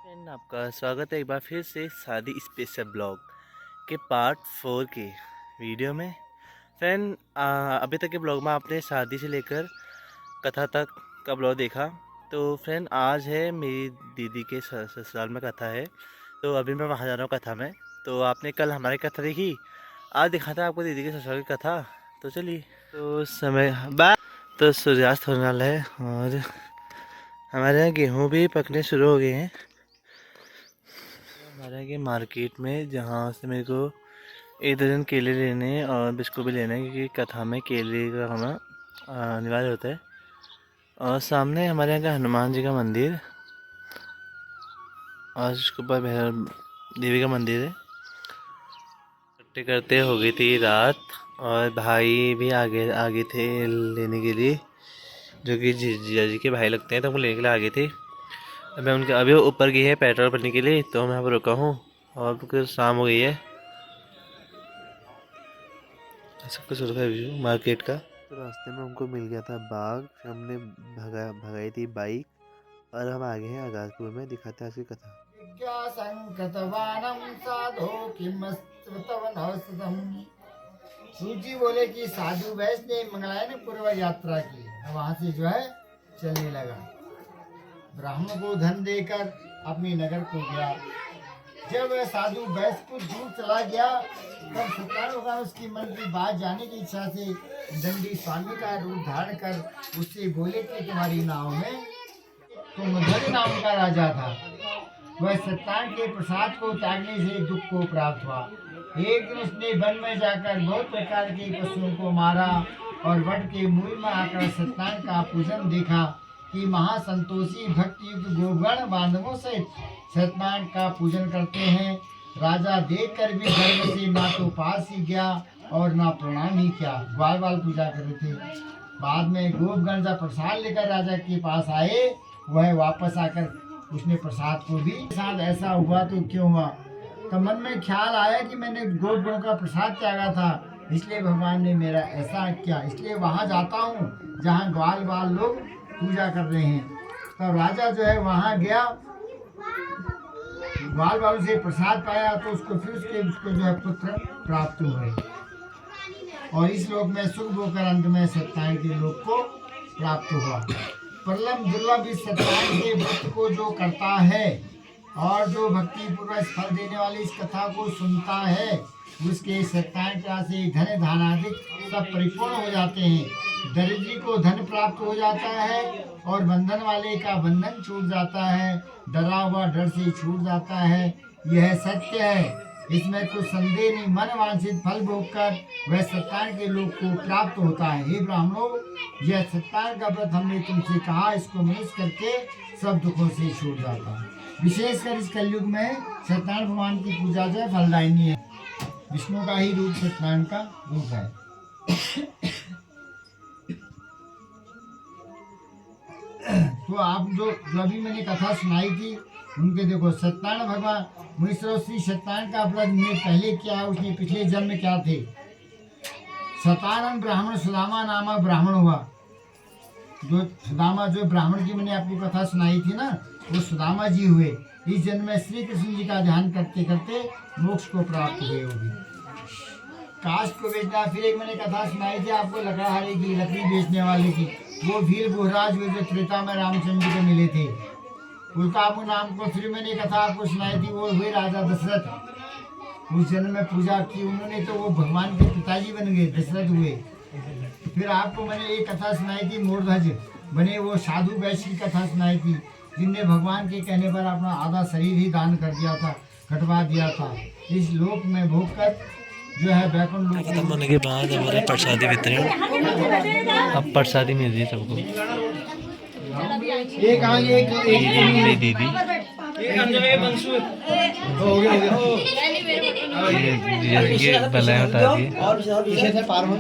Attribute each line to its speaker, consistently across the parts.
Speaker 1: Friend, आपका स्वागत है एक बार फिर से शादी स्पेशल ब्लॉग के पार्ट 4 के वीडियो में। फ्रेंड, अभी तक के ब्लॉग में आपने शादी से लेकर कथा तक का ब्लॉग देखा। तो फ्रेंड, आज है मेरी दीदी के ससुराल में कथा है, तो अभी मैं वहाँ जा रहा हूँ कथा में। तो आपने कल हमारी कथा देखी, आज दिखाता है आपको दीदी के ससुराल की कथा। तो चलिए, तो समय बाद तो सूर्यास्त होने वाला है और हमारे यहाँ गेहूँ भी पकने शुरू हो गए हैं। हमारे यहाँ मार्केट में जहाँ से मेरे को एक दर्जन केले लेने हैं और बिस्कुट भी लेना है, क्योंकि कथा में केले का खाना अनिवार्य होता है। और सामने हमारे यहाँ का हनुमान जी का मंदिर और उसके ऊपर भैरव देवी का मंदिर है। करते करते हो गई थी रात और भाई भी आगे आगे थे लेने के लिए, जो कि जीजा जी के भाई लगते हैं, तो वो लेने के लिए आगे थे। अभी उनके अभी ऊपर गई है पेट्रोल भरने के लिए, तो मैं यहाँ पर रुका हूँ और फिर शाम हो गई है। ऐसा कुछ रखा है व्यू मार्केट का। तो रास्ते में हमको मिल गया था बाग, फिर हमने भगाई थी बाइक और हम आगे हैं आगाजपुर में। दिखाते हैं उसकी कथा।
Speaker 2: सूजी बोले कि साधु वैश्य ने मंगलाया ना पूर्व यात्रा की, वहां से जो है चलने लगा। ब्राह्मण को धन देकर अपने नगर को गया। जब वह साधु वैश्य कुछ दूर चला गया, तब सत्तानुगामी उसकी मन की बात जाने की इच्छा से दंडी स्वामी का रूप धारण कर उससे बोले कि तुम्हारी नाव में तो मधुर नाम का राजा था। वह सत्तान के प्रसाद को त्यागने से दुख को प्राप्त हुआ। एक दिन उसने वन में जाकर बहुत प्रकार के पशुओं को मारा और वट के मूल में आकर सत्तान का पूजन देखा कि महासंतोषी भक्ति युक्त गोगण बांधवों से सत्यनारायण का पूजन करते हैं। राजा देखकर भी गर्व से ना तो पास ही गया और ना प्रणाम ही किया, बाल बाल पूजा कर रहे थे। बाद में गोपगण जब प्रसाद लेकर राजा के पास आए, वह वापस आकर उसने प्रसाद को भी साथ ऐसा हुआ तो क्यों हुआ। तो मन में ख्याल आया कि मैंने गोपगणों का प्रसाद त्यागा था, इसलिए भगवान ने मेरा ऐसा किया, इसलिए वहाँ जाता हूँ जहाँ ग्वाल बाल लोग पूजा कर रहे हैं। तो राजा जो है वहाँ गया, ग्वाल बालों से प्रसाद पाया, तो उसको फिर उसको जो है पुत्र प्राप्त हुए और इस लोक में सुख होकर अंत में सत्यान के लोक को प्राप्त हुआ। परलम दुर्लभ इस सत्यान के व्रत को जो करता है और जो भक्ति पूर्वक फल देने वाली इस कथा को सुनता है, उसके सत्यान से धन धानादिक सब परिपूर्ण हो जाते हैं। दरिद्री को धन प्राप्त हो जाता है और बंधन वाले का बंधन छूट जाता है, डरा हुआ डर से छूट जाता है। यह सत्य है, इसमें कुछ संदेह नहीं। मन वांछित फल भोग कर वह सत्यान के लोग को प्राप्त होता है। हे ब्राह्मणों, यह सत्यान का व्रत हमने तुमसे कहा, इसको मनुष्य करके सब दुखों से छूट जाता है। विशेषकर इस कलयुग में सत्यान भगवान की पूजा जो है फलदायिनी है। विष्णु का ही रूप सत्यान का रूप है। तो आप जो अभी मैंने कथा सुनाई थी, उनके देखो सत्यान भगवान मुनीश्वर श्री सत्यान का व्रत ने पहले किया, उसने पिछले जन्म में क्या थे। सतानंद ब्राह्मण सुदामा नामा ब्राह्मण हुआ। जो सुदामा जो ब्राह्मण की मैंने आपको कथा सुनाई थी ना, वो सुदामा जी हुए। इस जन्म में श्री कृष्ण जी का ध्यान करते करते मोक्ष को प्राप्त हुए होगी। काष्ठ को बेचना, फिर एक मैंने कथा सुनाई थी आपको लकड़हारे की, लकड़ी बेचने वाले की। वो भील बोहराज हुए जो त्रेता में रामचंद्र जी को मिले थे। उल्काबू नाम को फिर मैंने कथा आपको सुनाई थी, वो हुए राजा दशरथ। उस जन्म में पूजा की उन्होंने, तो वो भगवान के पिताजी बन गए, दशरथ हुए। फिर आपको मैंने एक कथा सुनाई थी, मोरध्वज बने वो साधु वैश्य की कथा सुनाई थी, जिनने भगवान के कहने पर अपना आधा शरीर ही दान कर दिया था, कटवा दिया था। इस लोक में भोग कर जो है वैकुंठ लोक
Speaker 1: खत्म होने के बाद हमारा प्रसादी वितरण, अब प्रसादी मिल रही है सबको।
Speaker 2: एक आगे एक
Speaker 1: दीदी ये बनाया होता है
Speaker 2: और पीछे से पार हो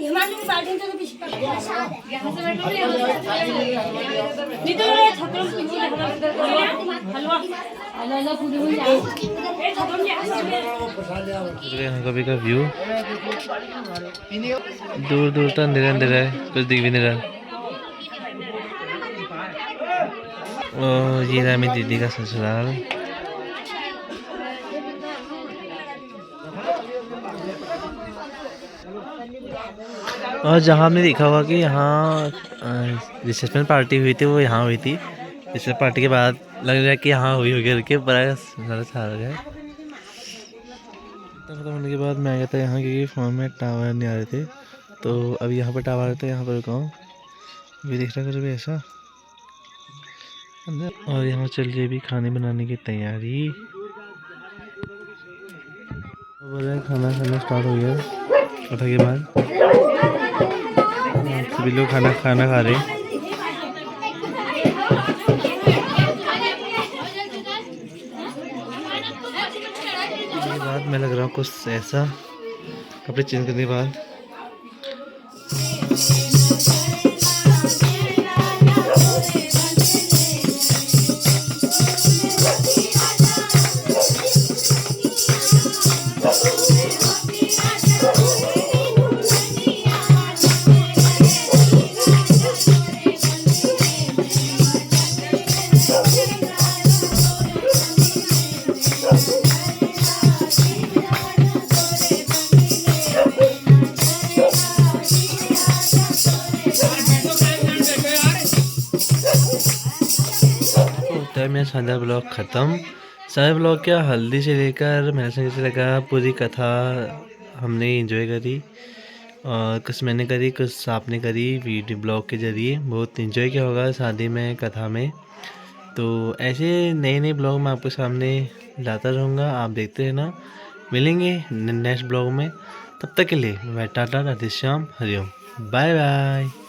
Speaker 3: हिमालय की बाल्टी तो पीछे यहाँ से बैठो नहीं तो छतरों की हलवा हलवा पूरी हो जाए
Speaker 1: कभी का व्यू दूर दूर तक अंधेरा अंधेरा है, कुछ दिख भी नहीं रहा। और ये रहा मेरी दीदी का ससुराल। और जहाँ आपने देखा होगा कि यहाँ रिसेप्शन पार्टी हुई थी, वो यहाँ हुई थी। रिसेप्शन पार्टी के बाद लग रहा है कि यहाँ हुई होगी करके बड़ा सारा छा गया। खत्म होने के बाद मैं आ गया था यहाँ, क्योंकि फ़ोन में टावर नहीं आ रहे थे। तो अभी यहाँ पर टावर आ रहे थे, यहाँ पर रुका हूँ। अभी देख रहा करो ऐसा अंदर। और यहाँ चल रही है भी खाने बनाने की तैयारी। बोल रहे हैं खाना स्टार्ट हो गया कथा के बाद। सभी लोग खाना खा रहे हैं। उसके बाद मैं लग रहा हूँ कुछ ऐसा, कपड़े चेंज करने के बाद। होता है मेरा शानदार ब्लॉग ख़त्म। सारे ब्लॉग क्या, हल्दी से लेकर मेरे संग से लगा पूरी कथा हमने एंजॉय करी। और कुछ मैंने करी, कुछ आपने करी वीडियो ब्लॉग के ज़रिए। बहुत एंजॉय किया होगा शादी में, कथा में। तो ऐसे नए ब्लॉग मैं आपके सामने लाता रहूँगा, आप देखते रहना। मिलेंगे नेक्स्ट ब्लॉग में, तब तक के लिए मैं टाटा, राधे श्याम, हरिओम, बाय बाय।